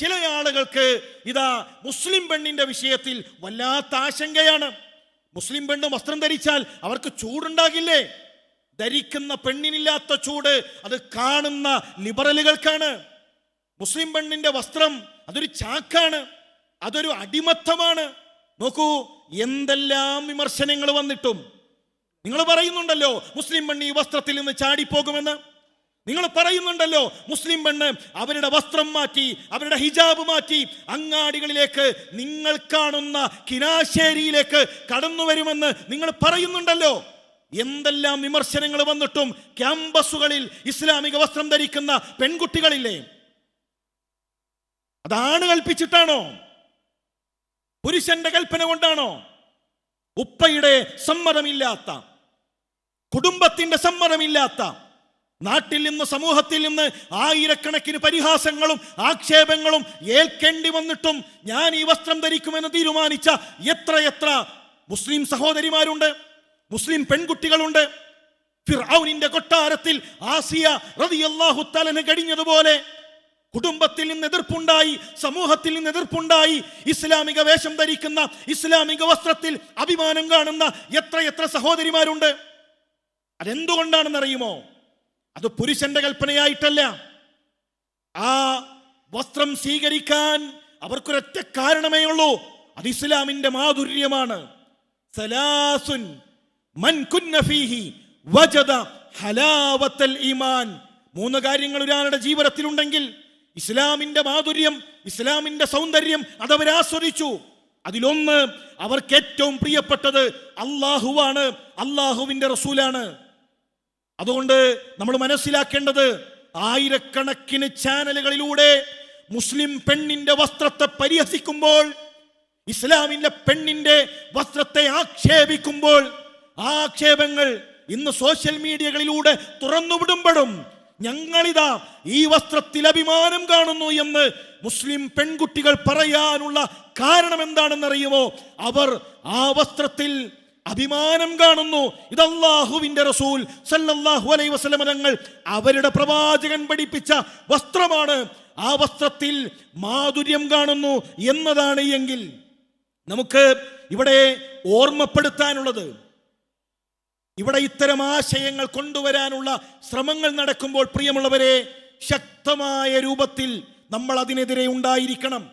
ചില ആളുകൾക്ക് ഇതാ മുസ്ലിം പെണ്ണിന്റെ വിഷയത്തിൽ വല്ലാത്ത ആശങ്കയാണ്. മുസ്ലിം പെണ്ണ് വസ്ത്രം ധരിച്ചാൽ അവർക്ക് ചൂടുണ്ടാകില്ലേ? ധരിക്കുന്ന പെണ്ണിനില്ലാത്ത ചൂട് അത് കാണുന്ന ലിബറലുകൾക്കാണ്. മുസ്ലിം പെണ്ണിന്റെ വസ്ത്രം അതൊരു ചാക്കാണ്, അതൊരു അടിമത്തമാണ്. നോക്കൂ, എന്തെല്ലാം വിമർശനങ്ങൾ വന്നിട്ടും നിങ്ങൾ പറയുന്നുണ്ടല്ലോ മുസ്ലിം പെണ്ണ് ഈ വസ്ത്രത്തിൽ നിന്ന് ചാടിപ്പോകുമെന്ന്. നിങ്ങൾ പറയുന്നുണ്ടല്ലോ മുസ്ലിം പെണ്ണ് അവരുടെ വസ്ത്രം മാറ്റി, അവരുടെ ഹിജാബ് മാറ്റി അങ്ങാടികളിലേക്ക്, നിങ്ങൾ കാണുന്ന കിനാശേരിയിലേക്ക് കടന്നു വരുമെന്ന് നിങ്ങൾ പറയുന്നുണ്ടല്ലോ. എന്തെല്ലാം വിമർശനങ്ങൾ വന്നിട്ടും ക്യാമ്പസുകളിൽ ഇസ്ലാമിക വസ്ത്രം ധരിക്കുന്ന പെൺകുട്ടികളില്ലേ? അതാണ് കൽപ്പിച്ചിട്ടാണോ? പുരുഷന്റെ കൽപ്പന കൊണ്ടാണോ? ഉപ്പയുടെ സമ്മതമില്ലാത്ത, കുടുംബത്തിന്റെ സമ്മതമില്ലാത്ത, നാട്ടിൽ നിന്ന് സമൂഹത്തിൽ നിന്ന് ആയിരക്കണക്കിന് പരിഹാസങ്ങളും ആക്ഷേപങ്ങളും ഏൽക്കേണ്ടി വന്നിട്ടും ഞാൻ ഈ വസ്ത്രം ധരിക്കുമെന്ന് തീരുമാനിച്ച എത്രയെത്ര മുസ്ലിം സഹോദരിമാരുണ്ട്, മുസ്ലിം പെൺകുട്ടികളുണ്ട്. ഫിർഔനിന്റെ കൊട്ടാരത്തിൽ ആസിയ റളിയല്ലാഹു തആല കഴിഞ്ഞതുപോലെ കുടുംബത്തിൽ നിന്ന് എതിർപ്പുണ്ടായി, സമൂഹത്തിൽ നിന്ന് എതിർപ്പുണ്ടായി. ഇസ്ലാമിക വേഷം ധരിക്കുന്ന, ഇസ്ലാമിക വസ്ത്രത്തിൽ അഭിമാനം കാണുന്ന എത്രയെത്ര സഹോദരിമാരുണ്ട്. അതെന്തുകൊണ്ടാണെന്നറിയുമോ? അത് പുരുഷന്റെ കൽപ്പനയായിട്ടല്ല. ആ വസ്ത്രം സ്വീകരിക്കാൻ അവർക്കൊരൊറ്റ കാരണമേ ഉള്ളൂ, അത് ഇസ്ലാമിന്റെ മാധുര്യമാണ്. സലാസുൻ മൻ കുന്ന ഫീഹി വജദ ഹലാവത്തൽ ഈമാൻ. മൂന്ന് കാര്യങ്ങൾ ഒരാളുടെ ജീവിതത്തിൽ ഉണ്ടെങ്കിൽ ഇസ്ലാമിന്റെ മാധുര്യം, ഇസ്ലാമിന്റെ സൗന്ദര്യം അതവർ ആസ്വദിച്ചു. അതിലൊന്ന്, അവർക്ക് ഏറ്റവും പ്രിയപ്പെട്ടത് അള്ളാഹുവാണ്, അള്ളാഹുവിന്റെ റസൂലാണ്. അതുകൊണ്ട് നമ്മൾ മനസ്സിലാക്കേണ്ടത്, ആയിരക്കണക്കിന് ചാനലുകളിലൂടെ മുസ്ലിം പെണ്ണിന്റെ വസ്ത്രത്തെ പരിഹസിക്കുമ്പോൾ, ഇസ്ലാമിന്റെ പെണ്ണിന്റെ വസ്ത്രത്തെ ആക്ഷേപിക്കുമ്പോൾ, ആ ആക്ഷേപങ്ങൾ ഇന്ന് സോഷ്യൽ മീഡിയകളിലൂടെ തുറന്നുവിടുമ്പോഴും ഞങ്ങളിതാ ഈ വസ്ത്രത്തിൽ അഭിമാനം കാണുന്നു എന്ന് മുസ്ലിം പെൺകുട്ടികൾ പറയാനുള്ള കാരണം എന്താണെന്നറിയുമോ? അവർ ആ വസ്ത്രത്തിൽ അഭിമാനം കാണുന്നു. ഇത് അല്ലാഹുവിന്റെ റസൂൽ സല്ലല്ലാഹു അലൈഹി വസല്ലം തങ്ങൾ, അവരുടെ പ്രവാചകൻ പഠിപ്പിച്ച വസ്ത്രമാണ്. ആ വസ്ത്രത്തിൽ മാധുര്യം കാണുന്നു എന്നതാണ്. എങ്കിൽ നമുക്ക് ഇവിടെ ഓർമ്മപ്പെടുത്താനുള്ളത്, ഇവിടെ ഇത്തരം ആശയങ്ങൾ കൊണ്ടുവരാനുള്ള ശ്രമങ്ങൾ നടക്കുമ്പോൾ പ്രിയമുള്ളവരെ, ശക്തമായ രൂപത്തിൽ നമ്മൾ അതിനെതിരെ ഉണ്ടായിരിക്കണം.